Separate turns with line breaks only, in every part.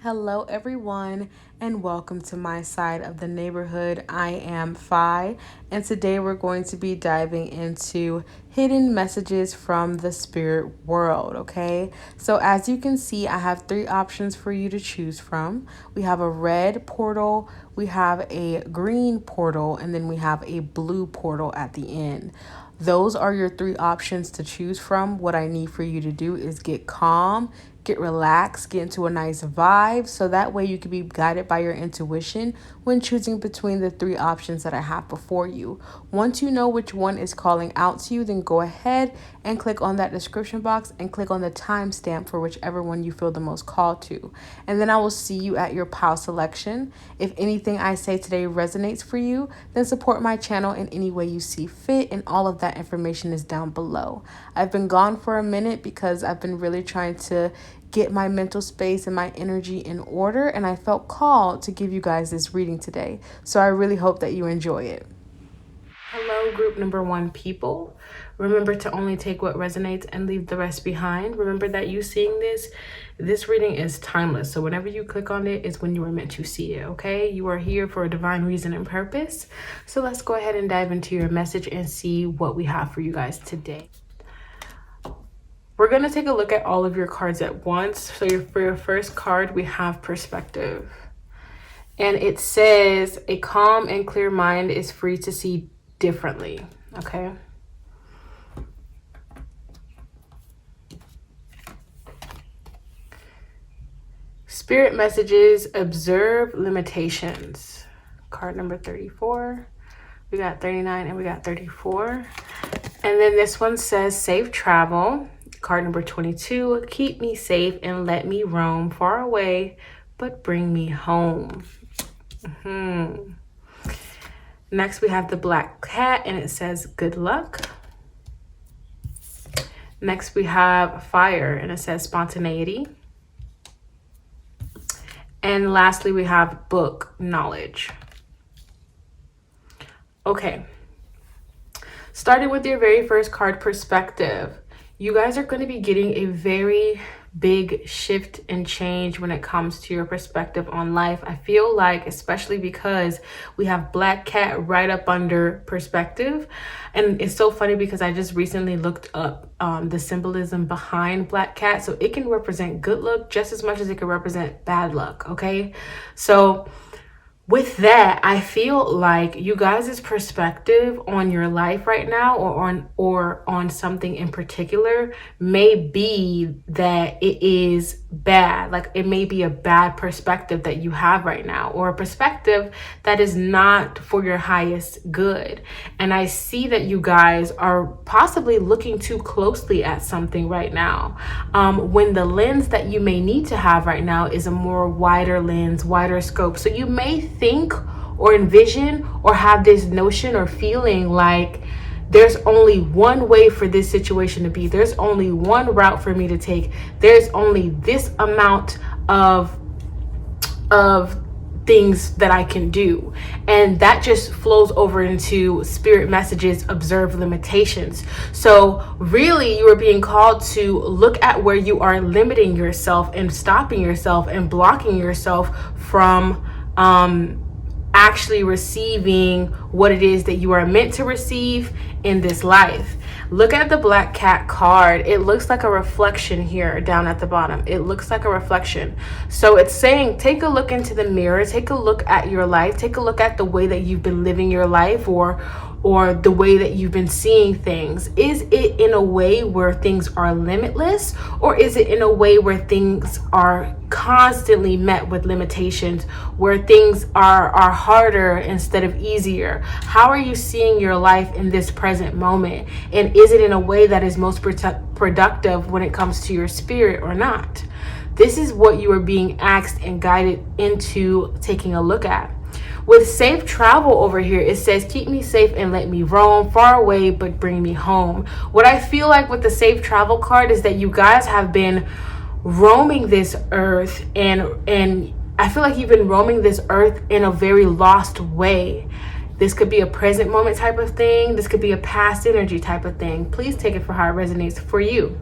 Hello, everyone, and welcome to my side of the neighborhood. I am Fi, and today we're going to be diving into hidden messages from the spirit world. Okay, so as you can see, I have three options for you to choose from. We have a red portal, we have a green portal, and then we have a blue portal at the end. Those are your three options to choose from. What I need for you to do is get calm, get relaxed, get into a nice vibe, so that way you can be guided by your intuition when choosing between the three options that I have before you. Once you know which one is calling out to you, then go ahead and click on that description box and click on the timestamp for whichever one you feel the most called to. And then I will see you at your pile selection. If anything I say today resonates for you, then support my channel in any way you see fit, and all of that information is down below. I've been gone for a minute because I've been really trying to get my mental space and my energy in order, and I felt called to give you guys this reading today. So I really hope that you enjoy it. Hello, group number one people. Remember to only take what resonates and leave the rest behind. Remember that you seeing this reading is timeless. So whenever you click on it is when you were meant to see it, okay? You are here for a divine reason and purpose. So let's go ahead and dive into your message and see what we have for you guys today. We're going to take a look at all of your cards at once. So for your first card, we have perspective. And it says, a calm and clear mind is free to see differently. Okay. Spirit messages, observe limitations. Card number 34. We got 39 and we got 34. And then this one says safe travel. Card number 22, keep me safe and let me roam far away, but bring me home. Next, we have the black cat, and it says good luck. Next, we have fire, and it says spontaneity. And lastly, we have book, knowledge. Okay. Starting with your very first card, perspective. You guys are going to be getting a very big shift and change when it comes to your perspective on life. I feel like, especially because we have black cat right up under perspective. And it's so funny because I just recently looked up the symbolism behind black cat. So it can represent good luck just as much as it can represent bad luck. Okay. So with that, I feel like you guys' perspective on your life right now, or on something in particular, may be that it is bad. Like it may be a bad perspective that you have right now, or a perspective that is not for your highest good. And I see that you guys are possibly looking too closely at something right now, when the lens that you may need to have right now is a more wider lens, wider scope. So you may think or envision or have this notion or feeling like there's only one way for this situation to be. There's only one route for me to take. There's only this amount of things that I can do. And that just flows over into spirit messages, observe limitations. So really you are being called to look at where you are limiting yourself and stopping yourself and blocking yourself from actually receiving what it is that you are meant to receive in this life. Look at the black cat card. It looks like a reflection here down at the bottom. It looks like a reflection. So it's saying, take a look into the mirror, take a look at your life, take a look at the way that you've been living your life, or the way that you've been seeing things. Is it in a way where things are limitless, or is it in a way where things are constantly met with limitations, where things are harder instead of easier? How are you seeing your life in this present moment? And is it in a way that is most productive when it comes to your spirit or not? This is what you are being asked and guided into taking a look at. With safe travel over here, it says, keep me safe and let me roam far away, but bring me home. What I feel like with the safe travel card is that you guys have been roaming this earth, and I feel like you've been roaming this earth in a very lost way. This could be a present moment type of thing. This could be a past energy type of thing. Please take it for how it resonates for you.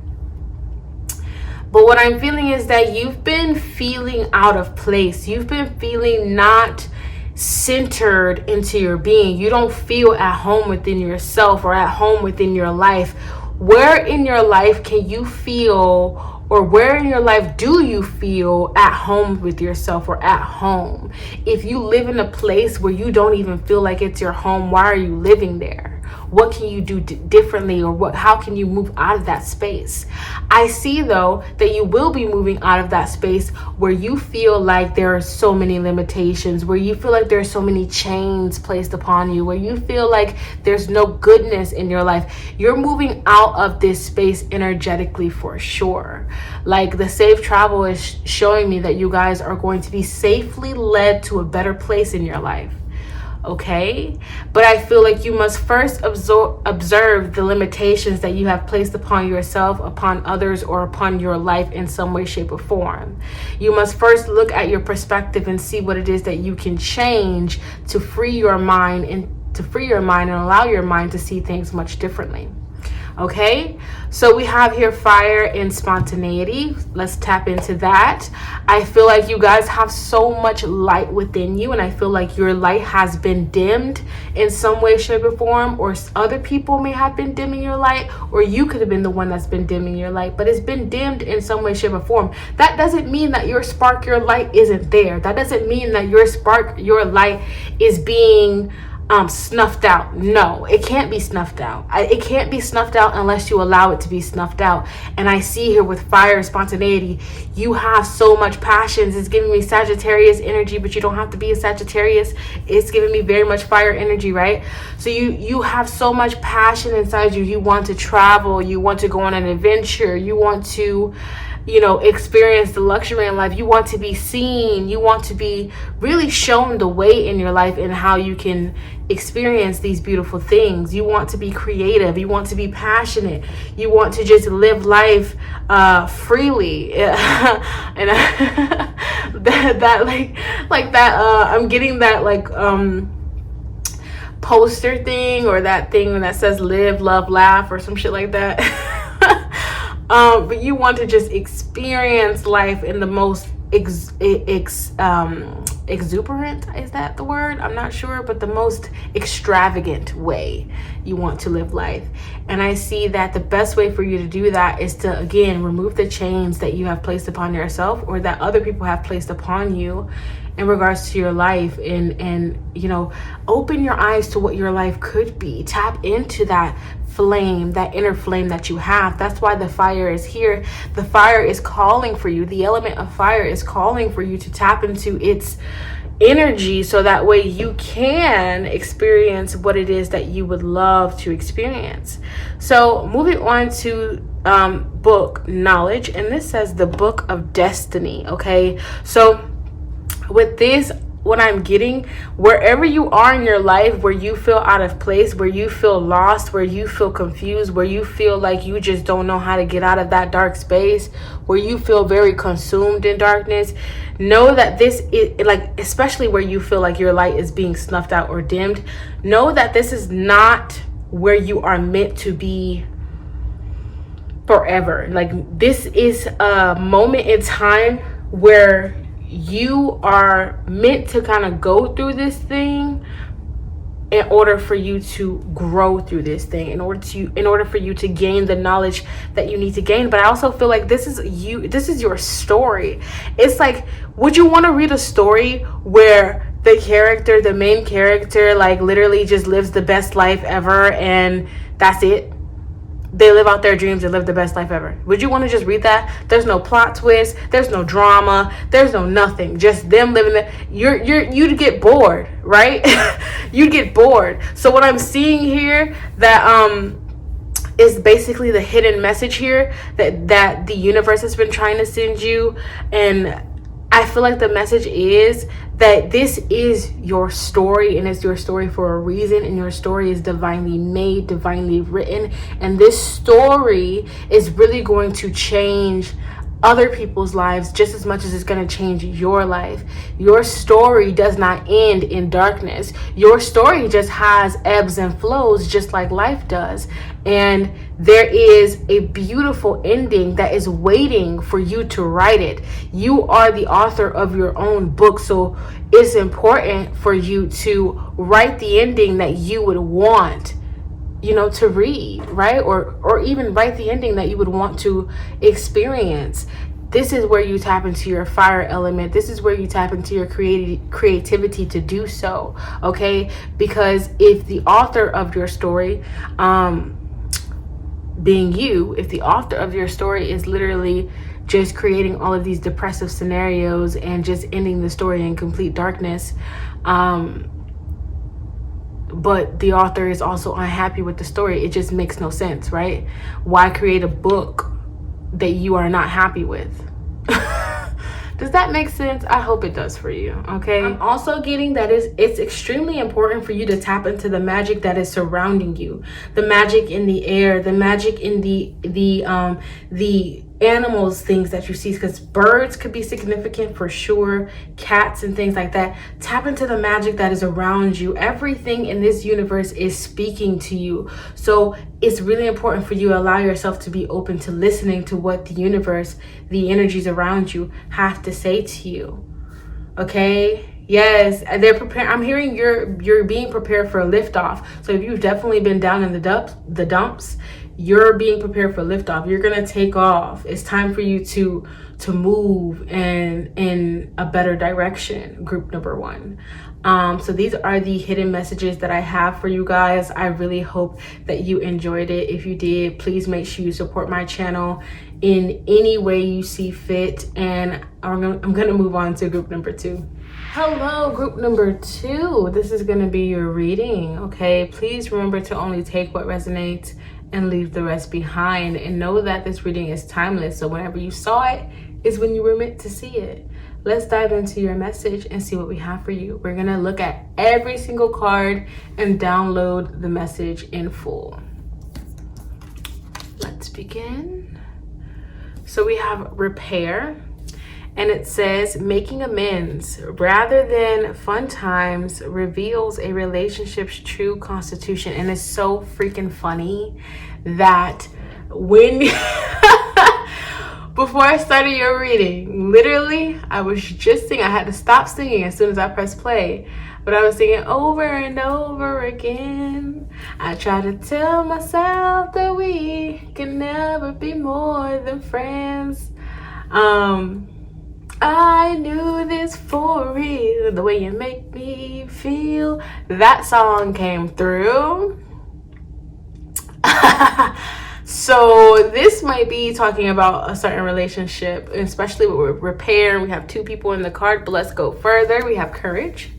But what I'm feeling is that you've been feeling out of place. You've been feeling not centered into your being. You don't feel at home within yourself or at home within your life. Where in your life can you feel, or where in your life do you feel at home with yourself or at home? If you live in a place where you don't even feel like it's your home, why are you living there? What can you do differently, or how can you move out of that space? I see though that you will be moving out of that space where you feel like there are so many limitations, where you feel like there's so many chains placed upon you, where you feel like there's no goodness in your life. You're moving out of this space energetically for sure. Like the safe travel is showing me that you guys are going to be safely led to a better place in your life. Okay, but I feel like you must first observe the limitations that you have placed upon yourself, upon others, or upon your life in some way, shape, or form. You must first look at your perspective and see what it is that you can change to free your mind and allow your mind to see things much differently. Okay, so we have here fire and spontaneity. Let's tap into that. I feel like you guys have so much light within you, and I feel like your light has been dimmed in some way, shape, or form, or other people may have been dimming your light, or you could have been the one that's been dimming your light, but it's been dimmed in some way, shape, or form. That doesn't mean that your spark, your light isn't there. That doesn't mean that your spark, your light is being snuffed out. No, it can't be snuffed out. It can't be snuffed out unless you allow it to be snuffed out. And I see here with fire and spontaneity, you have so much passions. It's giving me Sagittarius energy, but you don't have to be a Sagittarius. It's giving me very much fire energy, right? So you have so much passion inside you. You want to travel. You want to go on an adventure. You want to experience the luxury in life. You want to be seen. You want to be really shown the way in your life and how you can experience these beautiful things. You want to be creative. You want to be passionate. You want to just live life freely. And I'm getting that poster thing, or that thing that says live, love, laugh, or some shit like that. But you want to just experience life in the most exuberant, is that the word? I'm not sure, but the most extravagant way you want to live life. And I see that the best way for you to do that is to, again, remove the chains that you have placed upon yourself, or that other people have placed upon you in regards to your life, and open your eyes to what your life could be. Tap into that flame, that inner flame that you have. That's why the fire is here. The fire is calling for you. The element of fire is calling for you to tap into its energy, so that way you can experience what it is that you would love to experience. So moving on to book knowledge, and this says the Book of Destiny. Okay, so with this, what I'm getting, wherever you are in your life, where you feel out of place, where you feel lost, where you feel confused, where you feel like you just don't know how to get out of that dark space, where you feel very consumed in darkness, know that this is, like, especially where you feel like your light is being snuffed out or dimmed, know that this is not where you are meant to be forever. Like, this is a moment in time where you are meant to kind of go through this thing in order for you to grow through this thing, in order for you to gain the knowledge that you need to gain. But I also feel like this is your story. It's like, would you want to read a story where the main character, like, literally just lives the best life ever, and that's it? They live out their dreams and live the best life ever. Would you want to just read that? There's no plot twist. There's no drama. There's no nothing. Just them living there. You'd get bored, right? You'd get bored. So what I'm seeing here, that is basically the hidden message here that the universe has been trying to send you. And I feel like the message is that this is your story, and it's your story for a reason, and your story is divinely made, divinely written, and this story is really going to change other people's lives just as much as it's going to change your life. Your story does not end in darkness. Your story just has ebbs and flows, just like life does. And there is a beautiful ending that is waiting for you to write it. You are the author of your own book, so it's important for you to write the ending that you would want, to read, right? Or even write the ending that you would want to experience. This is where you tap into your fire element. This is where you tap into your creativity to do so, okay? Because if the author of your story, being you, if the author of your story is literally just creating all of these depressive scenarios and just ending the story in complete darkness, but the author is also unhappy with the story, it just makes no sense, right? Why create a book that you are not happy with? Does that make sense? I hope it does for you, okay? I'm also getting that it's extremely important for you to tap into the magic that is surrounding you. The magic in the air, the magic in the animals, things that you see, because birds could be significant for sure, cats and things like that. Tap into the magic that is around you. Everything in this universe is speaking to you, so it's really important for you to allow yourself to be open to listening to what the universe, the energies around you, have to say to you. Okay, yes, they're prepared. I'm hearing you're being prepared for a liftoff. So if you've definitely been down in the dumps, you're being prepared for liftoff. You're gonna take off. It's time for you to move in a better direction. Group number 1. So these are the hidden messages that I have for you guys. I really hope that you enjoyed it. If you did, please make sure you support my channel in any way you see fit. And I'm gonna move on to group number 2. Hello, group number 2. This is gonna be your reading, okay? Please remember to only take what resonates and leave the rest behind, and know that this reading is timeless. So whenever you saw it is when you were meant to see it. Let's dive into your message and see what we have for you. We're gonna look at every single card and download the message in full. Let's begin. So we have repair, and it says making amends rather than fun times reveals a relationship's true constitution. And it's so freaking funny that when before I started your reading, literally I was just singing. I had to stop singing as soon as I pressed play, but I was singing over and over again. I try to tell myself that we can never be more than friends. I knew this for real, the way you make me feel. That song came through. So this might be talking about a certain relationship, especially with repair. We have 2 people in the card, but let's go further. We have courage,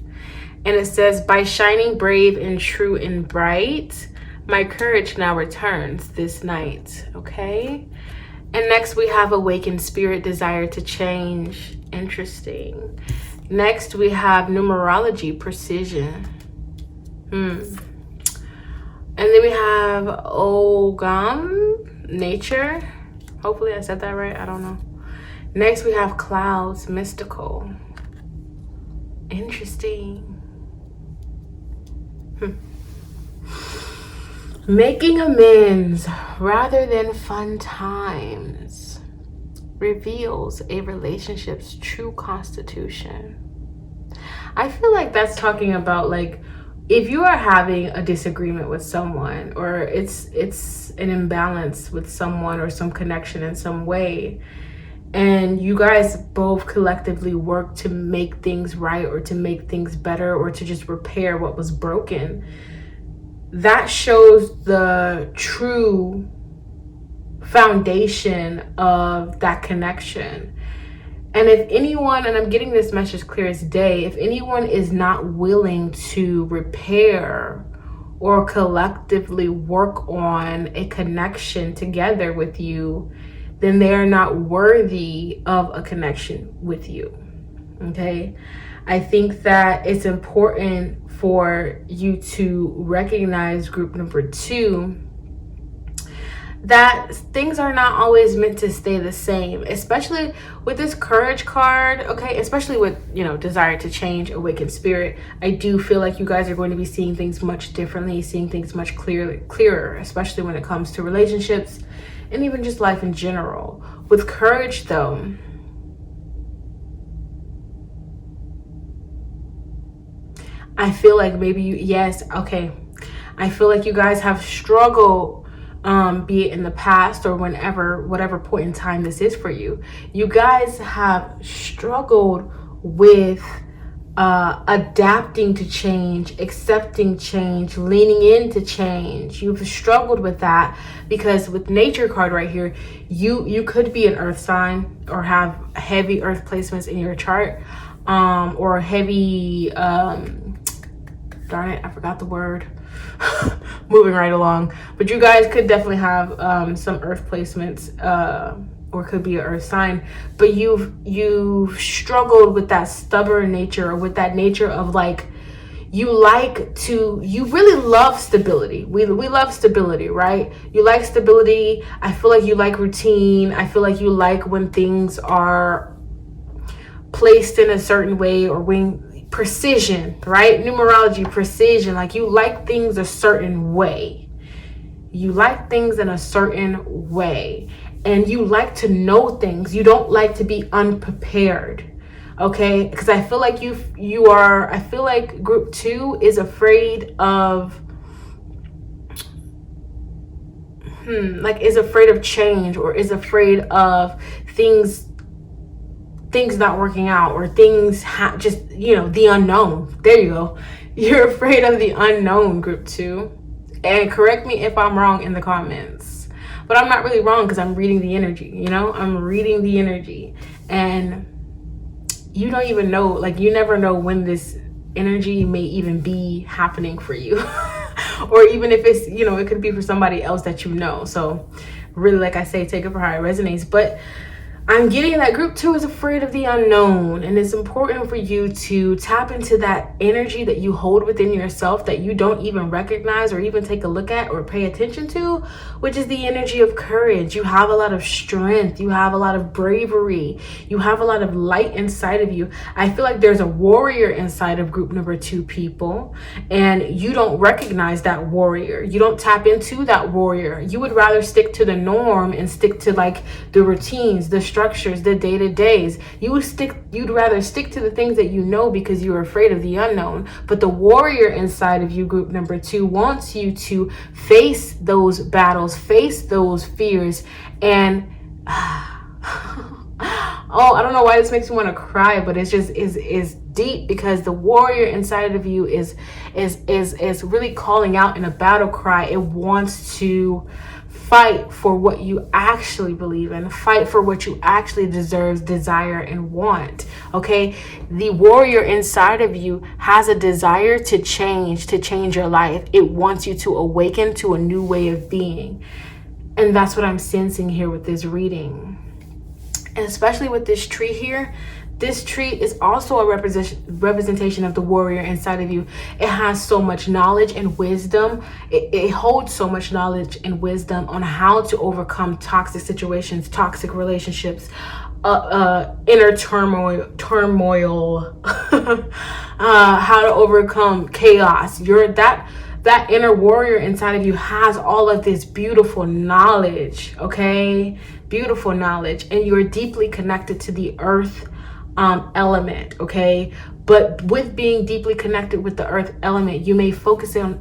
and it says, by shining brave and true and bright, my courage now returns this night. Okay. And next we have awakened spirit, desire to change. Interesting. Next we have numerology, precision. And then we have Ogam, nature. Hopefully I said that right. I don't know. Next we have clouds, mystical. Interesting. Making amends rather than fun times reveals a relationship's true constitution. I feel like that's talking about, like, if you are having a disagreement with someone, or it's an imbalance with someone or some connection in some way, and you guys both collectively work to make things right or to make things better or to just repair what was broken, that shows the true foundation of that connection. And if anyone, and I'm getting this message clear as day, if anyone is not willing to repair or collectively work on a connection together with you, then they are not worthy of a connection with you. Okay? I think that it's important for you to recognize, group number 2, that things are not always meant to stay the same, especially with this courage card, okay? Especially with, desire to change, awakened spirit. I do feel like you guys are going to be seeing things much differently, seeing things much clearer, especially when it comes to relationships and even just life in general. With courage, though, I feel like maybe I feel like you guys have struggled, be it in the past or whatever point in time this is for you. You guys have struggled with adapting to change, accepting change, leaning into change. You've struggled with that because with nature card right here, you could be an earth sign or have heavy earth placements in your chart, or heavy, darn it, I forgot the word. Moving right along, but you guys could definitely have some earth placements, or could be an earth sign, but you've struggled with that stubborn nature, or with that nature of like, you really love stability. We love stability, right? You like stability. I feel like you like routine. I feel like you like when things are placed in a certain way, or when precision, right? Numerology, precision. Like, you like things a certain way. You like things in a certain way. And you like to know things. You don't like to be unprepared. Okay? Because I feel like I feel like group 2 is afraid of is afraid of change, or is afraid of things not working out, or things just, the unknown. There you go. You're afraid of the unknown, group 2. And correct me if I'm wrong in the comments. But I'm not really wrong, because I'm reading the energy, I'm reading the energy. And you don't even know, like, you never know when this energy may even be happening for you. Or even if it's, it could be for somebody else that you know. So really, like I say, take it for how it resonates. But I'm getting that group 2 is afraid of the unknown, and it's important for you to tap into that energy that you hold within yourself that you don't even recognize or even take a look at or pay attention to, which is the energy of courage. You have a lot of strength. You have a lot of bravery. You have a lot of light inside of you. I feel like there's a warrior inside of group number 2 people, and you don't recognize that warrior. You don't tap into that warrior. You would rather stick to the norm and stick to like the routines, the structures, the day-to-days. You'd rather stick to the things that you know because you're afraid of the unknown. But the warrior inside of you, group number 2, wants you to face those battles, face those fears, and oh, I don't know why this makes me want to cry, but it's just is deep, because the warrior inside of you is really calling out in a battle cry. It wants to fight for what you actually believe in, fight for what you actually deserve, desire, and want. Okay, the warrior inside of you has a desire to change your life. It wants you to awaken to a new way of being. And that's what I'm sensing here with this reading. And especially with this tree here, this tree is also a representation of the warrior inside of you. It has so much knowledge and wisdom. It holds so much knowledge and wisdom on how to overcome toxic situations, toxic relationships, inner turmoil, how to overcome chaos. That inner warrior inside of you has all of this beautiful knowledge, okay? Beautiful knowledge. And you're deeply connected to the earth element, okay? But with being deeply connected with the earth element, you may focus in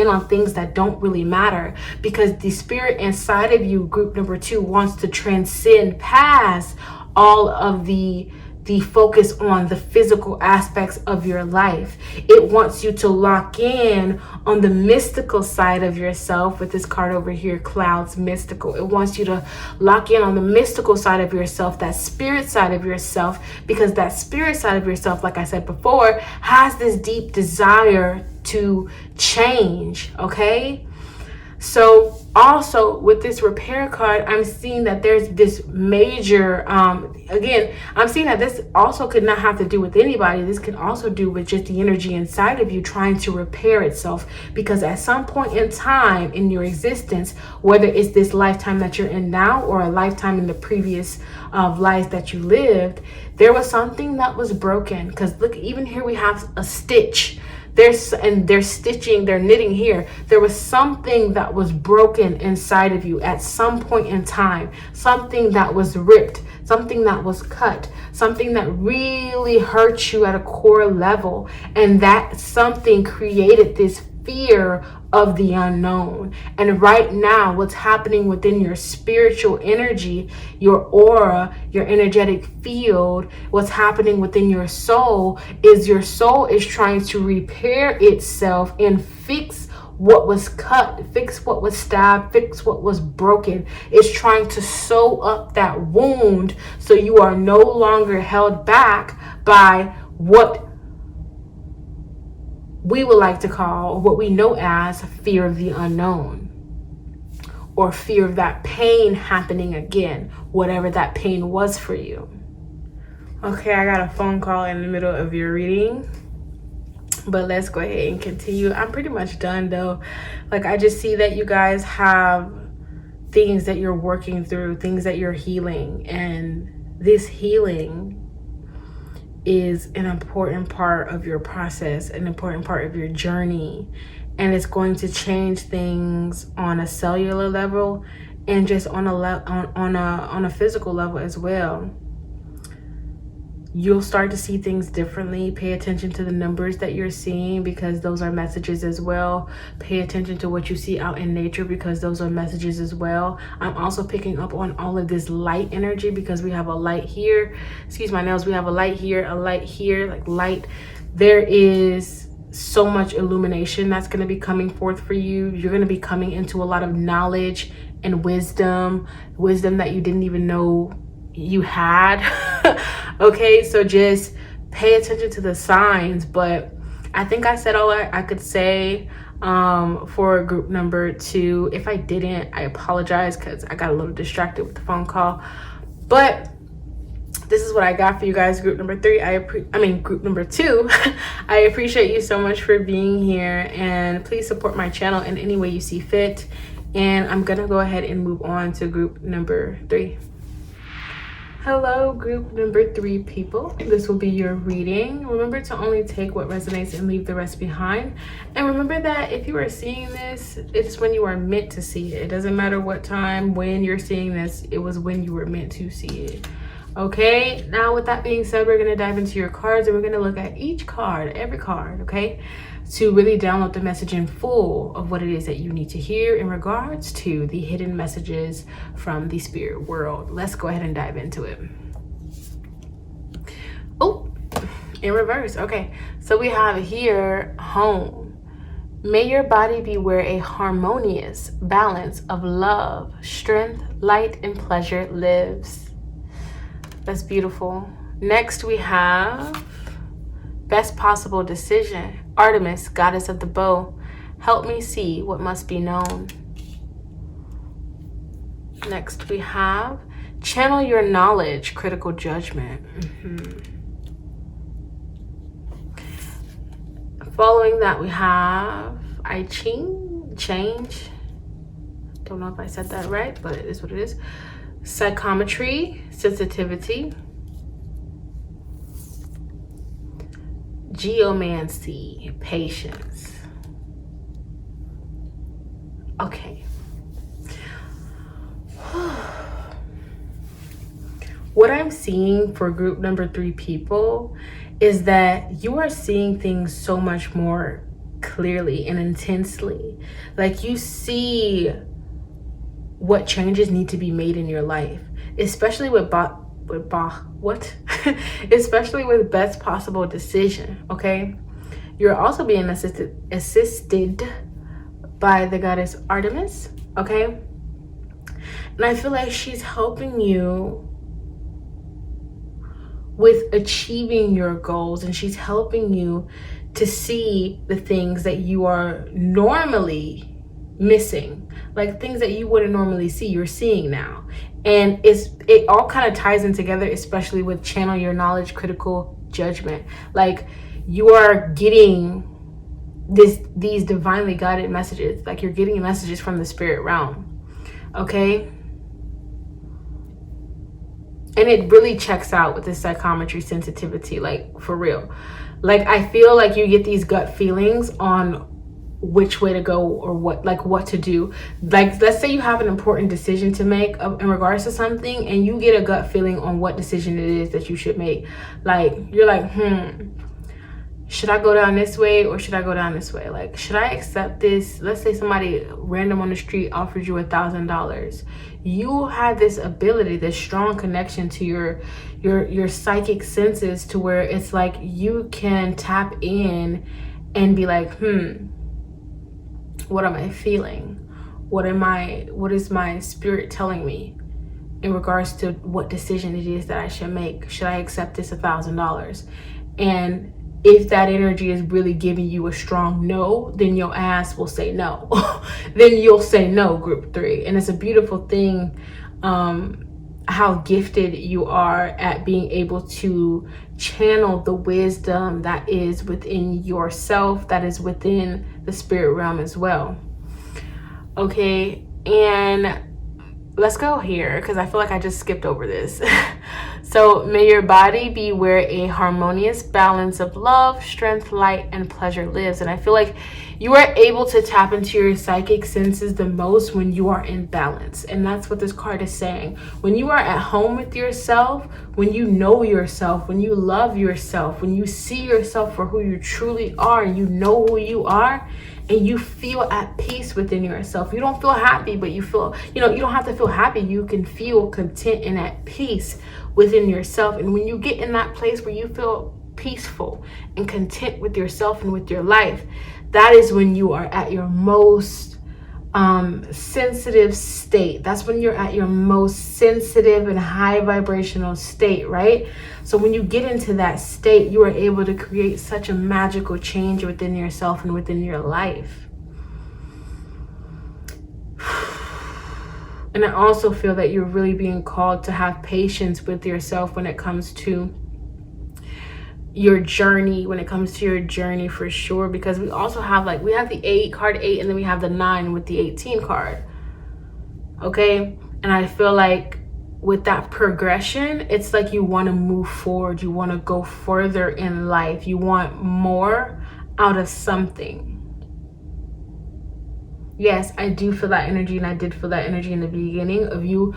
on things that don't really matter, because the spirit inside of you, group number 2, wants to transcend past all of the focus on the physical aspects of your life. It wants you to lock in on the mystical side of yourself. With this card over here, clouds, mystical. It wants you to lock in on the mystical side of yourself, that spirit side of yourself, because that spirit side of yourself, like I said before, has this deep desire to change, okay? So Also, with this repair card, I'm seeing that there's this major, again, I'm seeing that this also could not have to do with anybody. This can also do with just the energy inside of you trying to repair itself. Because at some point in time in your existence, whether it's this lifetime that you're in now or a lifetime in the previous life that you lived, there was something that was broken. Because look, even here we have a stitch. They're stitching, they're knitting here. There was something that was broken inside of you at some point in time, something that was ripped, something that was cut, something that really hurt you at a core level. And that something created this fear of the unknown. And right now, what's happening within your spiritual energy, your aura, your energetic field, what's happening within your soul is trying to repair itself and fix what was cut, fix what was stabbed, fix what was broken. It's trying to sew up that wound so you are no longer held back by what we would like to call, what we know as, fear of the unknown, or fear of that pain happening again, whatever that pain was for you. Okay, I got a phone call in the middle of your reading, but let's go ahead and continue. I'm pretty much done though. Like, I just see that you guys have things that you're working through, things that you're healing, and this healing is an important part of your process, an important part of your journey, and it's going to change things on a cellular level and just on a physical level as well. You'll start to see things differently. Pay attention to the numbers that you're seeing, because those are messages as well. Pay attention to what you see out in nature, because those are messages as well. I'm also picking up on all of this light energy, because we have a light here. Excuse my nails. We have a light here, like light. There is so much illumination that's going to be coming forth for you. You're going to be coming into a lot of knowledge and wisdom that you didn't even know you had. Okay, so just pay attention to the signs. But I think I said all I could say for group number 2. If I didn't, I apologize, because I got a little distracted with the phone call. But this is what I got for you guys. Group number 3, group number 2. I appreciate you so much for being here, and please support my channel in any way you see fit. And I'm gonna go ahead and move on to group number 3. Hello, group number 3 people. This will be your reading. Remember to only take what resonates and leave the rest behind. And remember that if you are seeing this, it's when you are meant to see it. It doesn't matter what time, when you're seeing this, it was when you were meant to see it. Okay, now with that being said, we're going to dive into your cards, and we're going to look at each card, every card, okay, to really download the message in full of what it is that you need to hear in regards to the hidden messages from the spirit world. Let's go ahead and dive into it. Oh, in reverse. Okay, so we have here home. May your body be where a harmonious balance of love, strength, light, and pleasure lives. That's beautiful. Next we have best possible decision. Artemis, goddess of the bow, help me see what must be known. Next we have channel your knowledge, critical judgment. Following that we have I Ching, change. Don't know if I said that right, but it is what it is. Psychometry, sensitivity. Geomancy, patience. Okay. What I'm seeing for group number 3 people is that you are seeing things so much more clearly and intensely. Like, you see what changes need to be made in your life, especially especially with best possible decision. Okay, you're also being assisted by the goddess Artemis. Okay, and I feel like she's helping you with achieving your goals, and she's helping you to see the things that you are normally missing, like things that you wouldn't normally see, you're seeing now. And it all kind of ties in together, especially with channel your knowledge, critical judgment. Like you are getting these divinely guided messages, like you're getting messages from the spirit realm. Okay, and it really checks out with this psychometry sensitivity, like for real. Like I feel like you get these gut feelings on which way to go or what to do. Like let's say you have an important decision to make in regards to something, and you get a gut feeling on what decision it is that you should make. Like you're like, should I go down this way or should I go down this way? Like, should I accept this? Let's say somebody random on the street offers you $1,000. You have this ability, this strong connection to your psychic senses, to where it's like you can tap in and be like, what am I feeling? What is my spirit telling me in regards to what decision it is that I should make? Should I accept this $1,000? And if that energy is really giving you a strong no, then your ass will say no. Then you'll say no, group 3. And it's a beautiful thing how gifted you are at being able to channel the wisdom that is within yourself, that is within the spirit realm as well. Okay, and let's go here because I feel like I just skipped over this. So may your body be where a harmonious balance of love, strength, light, and pleasure lives. And I feel like you are able to tap into your psychic senses the most when you are in balance. And that's what this card is saying. When you are at home with yourself, when you know yourself, when you love yourself, when you see yourself for who you truly are, and you know who you are, and you feel at peace within yourself. You don't feel happy, but you feel, you don't have to feel happy. You can feel content and at peace within yourself. And when you get in that place where you feel peaceful and content with yourself and with your life, that is when you are at your most sensitive state. That's when you're at your most sensitive and high vibrational state, right? So when you get into that state, you are able to create such a magical change within yourself and within your life. And I also feel that you're really being called to have patience with yourself when it comes to your journey, for sure, because we also have we have the card 8, and then we have the 9 with the 18 card. Okay, and I feel like with that progression, it's like you want to move forward, you want to go further in life, you want more out of something. Yes, I do feel that energy, and I did feel that energy in the beginning of you,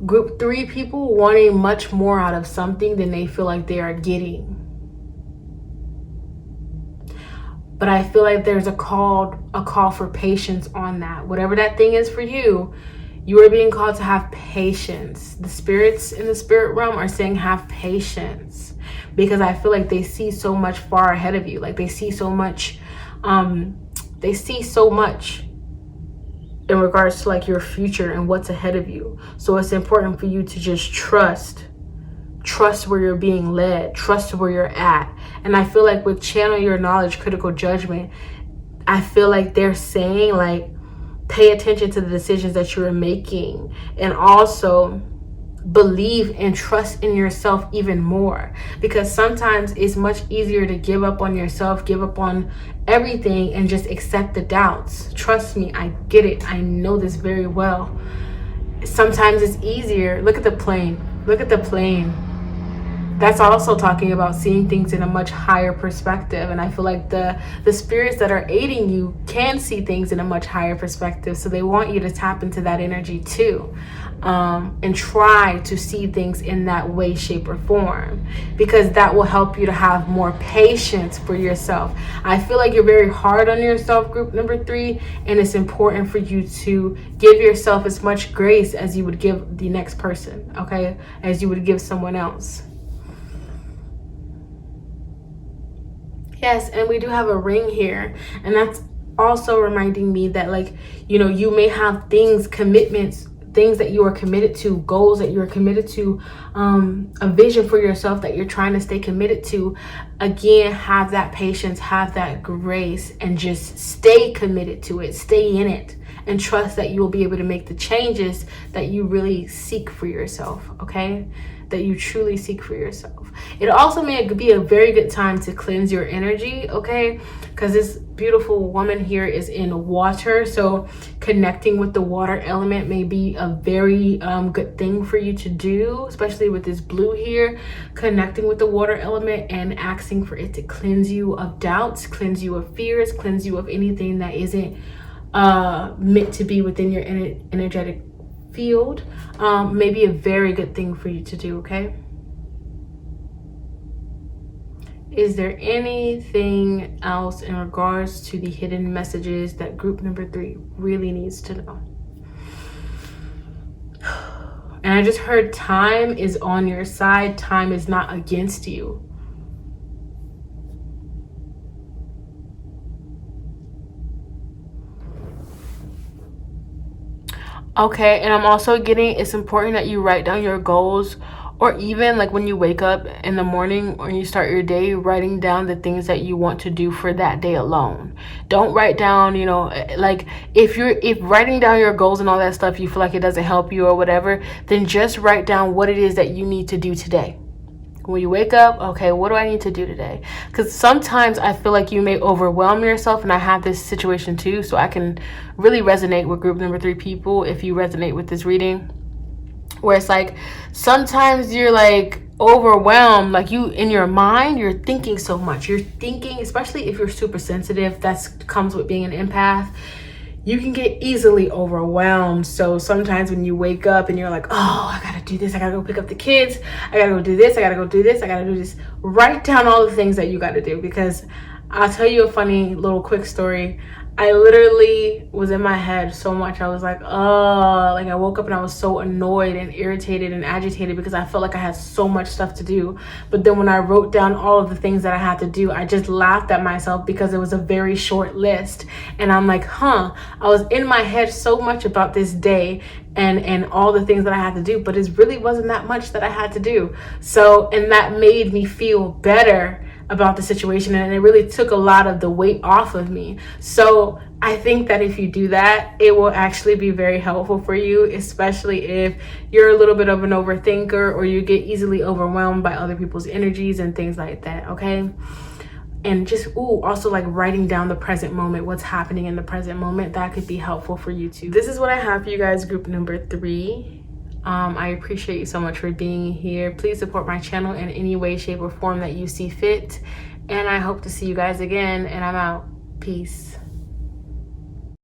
group 3 people, wanting much more out of something than they feel like they are getting. But I feel like there's a call for patience on that. Whatever that thing is for you, you are being called to have patience. The spirits in the spirit realm are saying have patience, because I feel like they see so much far ahead of you. Like they see so much in regards to your future and what's ahead of you. So it's important for you to just trust where you're being led, trust where you're at. And I feel like with channel your knowledge, critical judgment, I feel like they're saying pay attention to the decisions that you're making, and also believe and trust in yourself even more, because sometimes it's much easier to give up on yourself, give up on everything, and just accept the doubts. Trust me, I get it. I know this very well. Sometimes it's easier. Look at the plane. That's also talking about seeing things in a much higher perspective. And I feel like the spirits that are aiding you can see things in a much higher perspective. So they want you to tap into that energy too, and try to see things in that way, shape, or form, because that will help you to have more patience for yourself. I feel like you're very hard on yourself, group number 3, and it's important for you to give yourself as much grace as you would give the next person, okay? As you would give someone else. Yes, and we do have a ring here, and that's also reminding me that you may have commitments, things that you are committed to, goals that you're committed to, a vision for yourself that you're trying to stay committed to. Again, have that patience, have that grace, and just stay committed to it, stay in it, and trust that you will be able to make the changes that you really seek for yourself, okay? That you truly seek for yourself. It also may be a very good time to cleanse your energy, okay? Because this beautiful woman here is in water, so connecting with the water element may be a very good thing for you to do, especially with this blue here. Connecting with the water element and asking for it to cleanse you of doubts, cleanse you of fears, cleanse you of anything that isn't meant to be within your energetic field, may be a very good thing for you to do, okay? Is there anything else in regards to the hidden messages that group number 3 really needs to know? And I just heard time is on your side. Time is not against you. Okay, and I'm also getting, it's important that you write down your goals, or even like when you wake up in the morning or you start your day, writing down the things that you want to do for that day alone. Don't write down, you know, like if writing down your goals and all that stuff, you feel like it doesn't help you or whatever, then just write down what it is that you need to do today. When you wake up, okay, what do I need to do today? Because sometimes I feel like you may overwhelm yourself, and I have this situation too, so I can really resonate with group number 3 people if you resonate with this reading, where it's like sometimes you're like overwhelmed, like you in your mind, you're thinking so much. You're thinking, especially if you're super sensitive, that comes with being an empath. You can get easily overwhelmed. So sometimes when you wake up and you're like, oh, I gotta do this, I gotta go pick up the kids, I gotta go do this, I gotta go do this, I gotta do this. Write down all the things that you gotta do, because I'll tell you a funny little quick story. I literally was in my head so much. I was like, oh, like I woke up and I was so annoyed and irritated and agitated because I felt like I had so much stuff to do. But then when I wrote down all of the things that I had to do, I just laughed at myself because it was a very short list. And I'm like, I was in my head so much about this day and all the things that I had to do, but it really wasn't that much that I had to do. So, and that made me feel better about the situation, and it really took a lot of the weight off of me. So I think that if you do that, it will actually be very helpful for you, especially if you're a little bit of an overthinker or you get easily overwhelmed by other people's energies and things like that, okay? And just, also like writing down the present moment, what's happening in the present moment, that could be helpful for you too. This is what I have for you guys, group number 3. I appreciate you so much for being here. Please support my channel in any way, shape, or form that you see fit. And I hope to see you guys again. And I'm out. Peace.